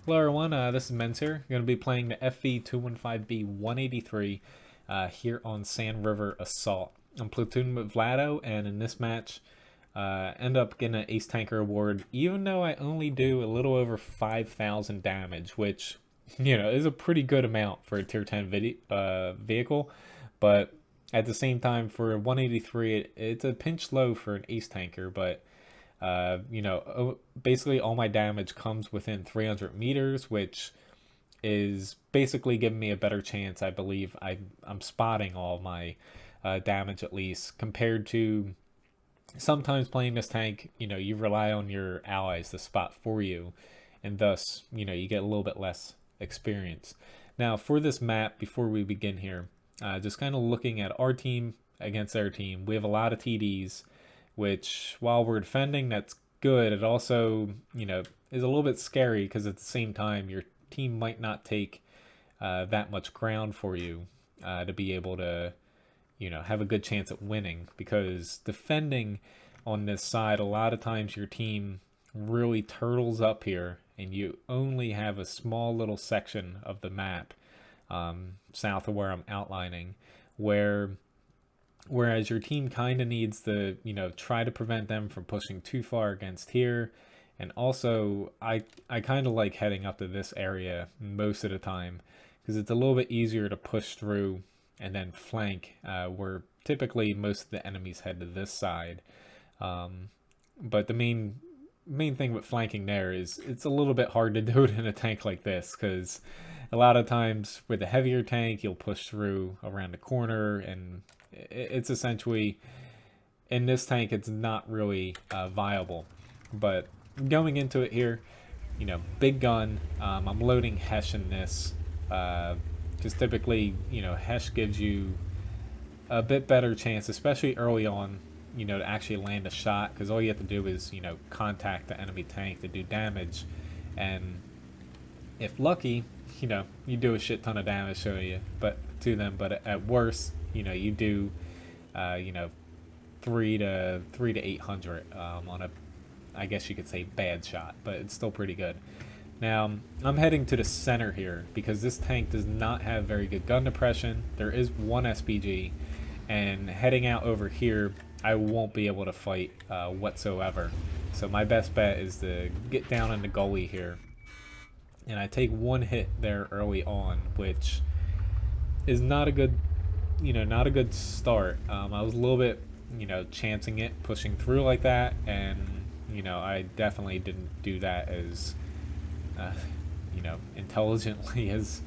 Hello everyone, this is Menz here. I'm going to be playing the FV215b 183 here on Sand River Assault. I'm platoon with Vlado, and in this match, end up getting an Ace Tanker award, even though I only do a little over 5,000 damage, which, is a pretty good amount for a tier 10 vehicle, but at the same time, for 183, it's a pinch low for an Ace Tanker, but basically all my damage comes within 300 meters, which is basically giving me a better chance. I believe I'm spotting all my damage, at least, compared to sometimes playing this tank. You rely on your allies to spot for you, and thus, you get a little bit less experience. Now, for this map, before we begin here, just kind of looking at our team against their team, we have a lot of TDs, which, while we're defending, that's good. It also, is a little bit scary because at the same time, your team might not take that much ground for you to be able to, have a good chance at winning. Because defending on this side, a lot of times your team really turtles up here, and you only have a small little section of the map south of where I'm outlining, whereas your team kind of needs to, try to prevent them from pushing too far against here. And also, I kind of like heading up to this area most of the time because it's a little bit easier to push through and then flank, where typically most of the enemies head to this side. But the main thing with flanking there is it's a little bit hard to do it in a tank like this, because a lot of times with a heavier tank, you'll push through around the corner, and it's essentially, in this tank, it's not really viable. But going into it here, big gun, I'm loading Hesh in this, because typically, Hesh gives you a bit better chance, especially early on, to actually land a shot, because all you have to do is, contact the enemy tank to do damage, and if lucky, you do a shit ton of damage to them, but at worst, you do, 3 to 800 on a, I guess you could say, bad shot, but it's still pretty good. Now, I'm heading to the center here because this tank does not have very good gun depression. There is one SPG, and heading out over here, I won't be able to fight whatsoever. So my best bet is to get down in the gully here, and I take one hit there early on, which is not a good, not a good start. I was a little bit, chancing it, pushing through like that, and I definitely didn't do that as intelligently as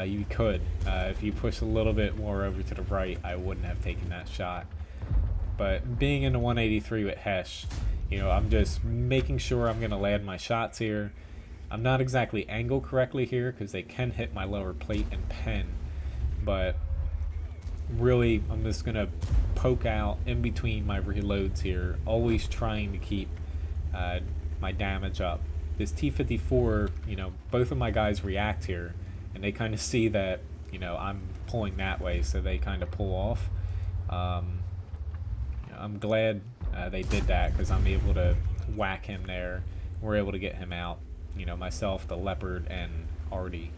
you could. If you push a little bit more over to the right, I wouldn't have taken that shot. But being in the 183 with Hesh, I'm just making sure I'm going to land my shots here. I'm not exactly angled correctly here because they can hit my lower plate and pen, but really I'm just going to poke out in between my reloads here, always trying to keep my damage up. This T-54, both of my guys react here, and they kind of see that, I'm pulling that way, so they kind of pull off. I'm glad they did that because I'm able to whack him there. We're able to get him out, myself, the Leopard, and Artie.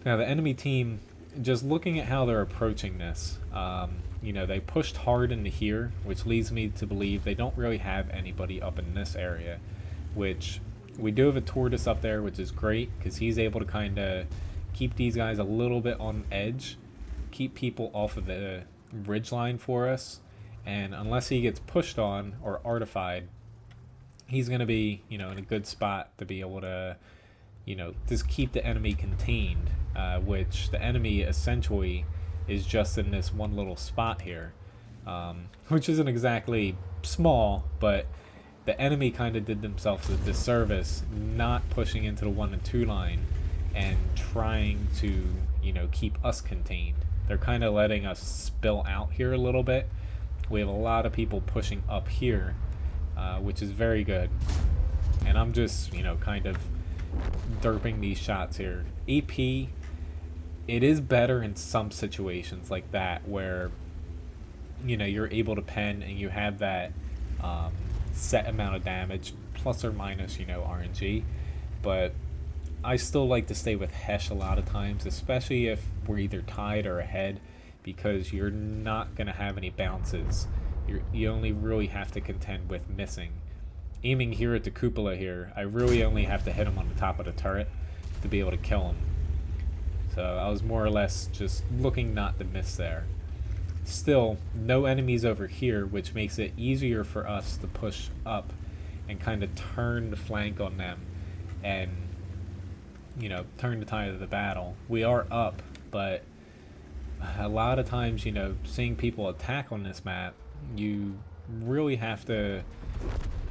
Now the enemy team, just looking at how they're approaching this, they pushed hard into here, which leads me to believe they don't really have anybody up in this area, which we do have a Tortoise up there, which is great because he's able to kind of keep these guys a little bit on edge, keep people off of the ridge line for us, and unless he gets pushed on or artified, he's going to be, in a good spot to be able to, just keep the enemy contained, which the enemy essentially is just in this one little spot here, which isn't exactly small, but the enemy kind of did themselves a disservice not pushing into the 1 and 2 line and trying to, keep us contained. They're kind of letting us spill out here a little bit. We have a lot of people pushing up here, which is very good. And I'm just, kind of derping these shots here. AP, it is better in some situations like that where, you're able to pen and you have that set amount of damage, plus or minus, RNG. But I still like to stay with Hesh a lot of times, especially if we're either tied or ahead, because you're not going to have any bounces. You only really have to contend with missing. Aiming here at the cupola here, I really only have to hit him on the top of the turret to be able to kill him. So I was more or less just looking not to miss there. Still, no enemies over here, which makes it easier for us to push up and kind of turn the flank on them and, you know, turn the tide of the battle. We are up, but a lot of times, you know, seeing people attack on this map, you really have to,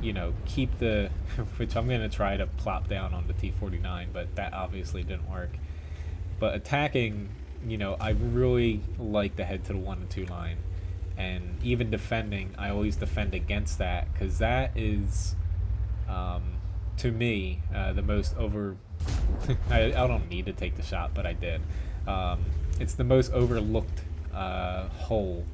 you know, keep the, which I'm going to try to plop down on the T-49, but that obviously didn't work. But attacking, you know, I really like to head to the 1 and 2 line. And even defending, I always defend against that, because that is, to me, the most over... I don't need to take the shot, but I did. It's the most overlooked hole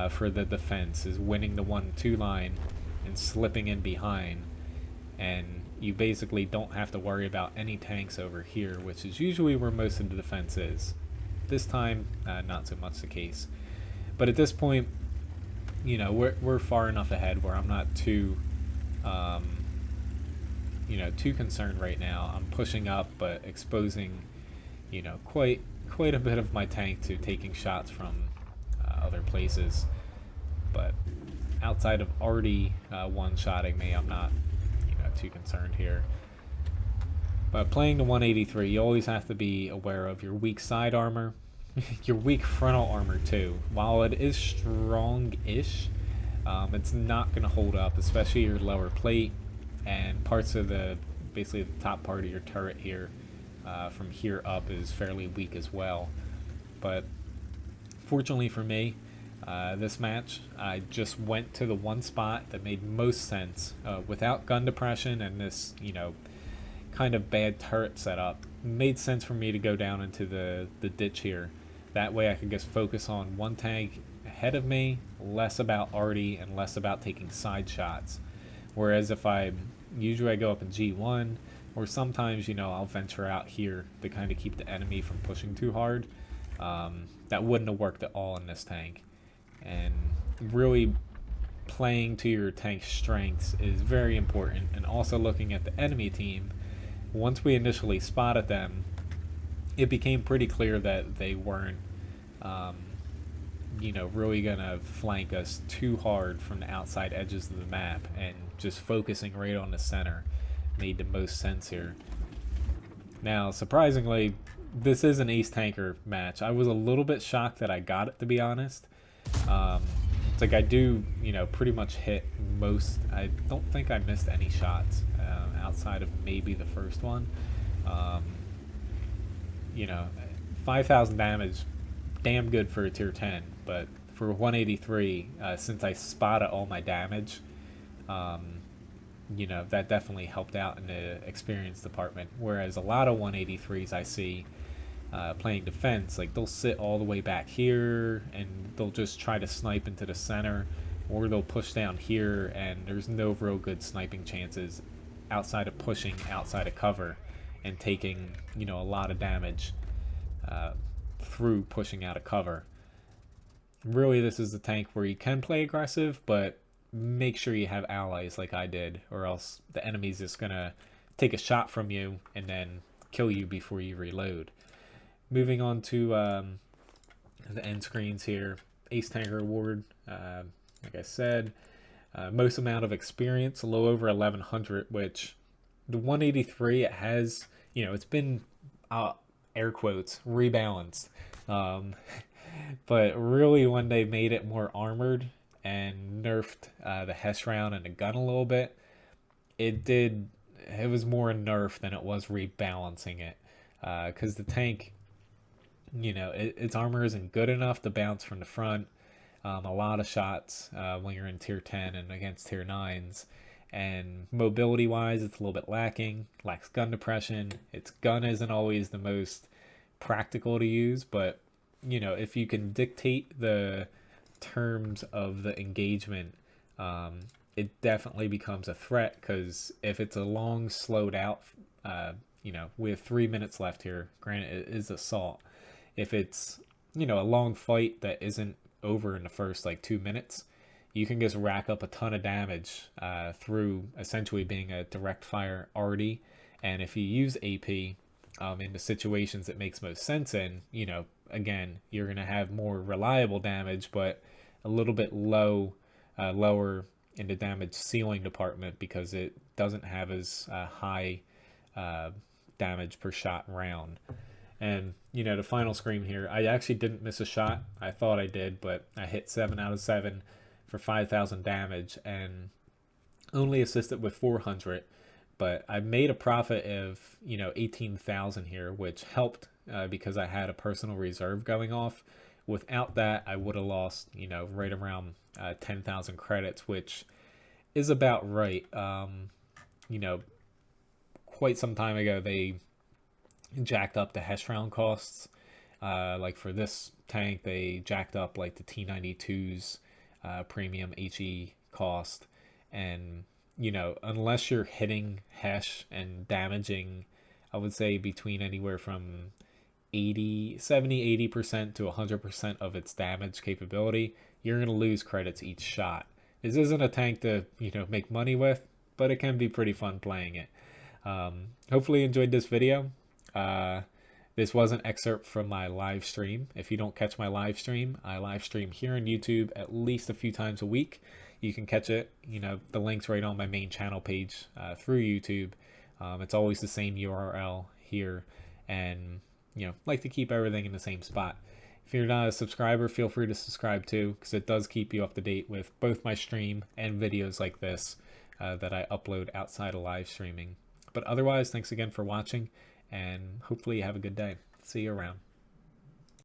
for the defense, is winning the 1 and 2 line and slipping in behind. And you basically don't have to worry about any tanks over here, which is usually where most of the defense is. This time, not so much the case. But at this point, you know, we're far enough ahead where I'm not too, you know, too concerned right now. I'm pushing up, but exposing, you know, quite a bit of my tank to taking shots from other places. But outside of already one-shotting me, I'm not, you know, too concerned here. But playing the 183, you always have to be aware of your weak side armor, your weak frontal armor too. While it is strong-ish, it's not going to hold up, especially your lower plate and parts of the, basically the top part of your turret here. From here up is fairly weak as well. But fortunately for me, this match, I just went to the one spot that made most sense without gun depression and this, you know, kind of bad turret setup. It made sense for me to go down into the ditch here. That way I could just focus on one tank ahead of me, less about arty and less about taking side shots. Whereas if usually I go up in G1, or sometimes, you know, I'll venture out here to kind of keep the enemy from pushing too hard. That wouldn't have worked at all in this tank. And really playing to your tank's strengths is very important. And also looking at the enemy team, once we initially spotted them, it became pretty clear that they weren't, you know, really gonna flank us too hard from the outside edges of the map, and just focusing right on the center made the most sense here. Now, surprisingly, this is an ace tanker match. I was a little bit shocked that I got it, to be honest. It's like I do, you know, pretty much hit most. I don't think I missed any shots outside of maybe the first one. You know, 5,000 damage, damn good for a tier 10, but for 183, since I spotted all my damage, you know, that definitely helped out in the experience department. Whereas a lot of 183s I see playing defense, like they'll sit all the way back here and they'll just try to snipe into the center, or they'll push down here, and there's no real good sniping chances outside of pushing outside of cover and taking, you know, a lot of damage through pushing out of cover. Really, this is a tank where you can play aggressive, but make sure you have allies like I did, or else the enemy's just gonna take a shot from you and then kill you before you reload. Moving on to the end screens here. Ace Tanker Award, like I said, most amount of experience, a little over 1100, which the 183, it has, you know, it's been, air quotes, rebalanced. But really when they made it more armored and nerfed the Hesh round and the gun a little bit, it was more nerf than it was rebalancing it. Because the tank, you know, its armor isn't good enough to bounce from the front. A lot of shots when you're in tier 10 and against tier 9s. And mobility wise, it's a little bit lacking, lacks gun depression. Its gun isn't always the most practical to use, but, you know, if you can dictate the terms of the engagement, it definitely becomes a threat, because if it's a long, slowed out, we have 3 minutes left here. Granted, it is assault. If it's, a long fight that isn't over in the first like 2 minutes, you can just rack up a ton of damage through essentially being a direct fire arty. And if you use AP in the situations it makes most sense in, again, you're going to have more reliable damage, but a little bit lower in the damage ceiling department because it doesn't have as high damage per shot round. And, the final screen here, I actually didn't miss a shot. I thought I did, but I hit 7 out of 7 for 5,000 damage and only assisted with 400. But I made a profit of, 18,000 here, which helped because I had a personal reserve going off. Without that, I would have lost, right around 10,000 credits, which is about right. Quite some time ago, they jacked up the Hesh round costs. Like for this tank, they jacked up like the T92's premium HE cost. And, unless you're hitting Hesh and damaging, I would say between anywhere from 80% to 100% of its damage capability, you're going to lose credits each shot. This isn't a tank to, make money with, but it can be pretty fun playing it. Hopefully you enjoyed this video. This was an excerpt from my live stream. If you don't catch my live stream, I live stream here on YouTube at least a few times a week. You can catch it, the link's right on my main channel page through YouTube. It's always the same URL here, and like to keep everything in the same spot. If you're not a subscriber, feel free to subscribe too, because it does keep you up to date with both my stream and videos like this that I upload outside of live streaming. But otherwise, thanks again for watching, and hopefully you have a good day. See you around.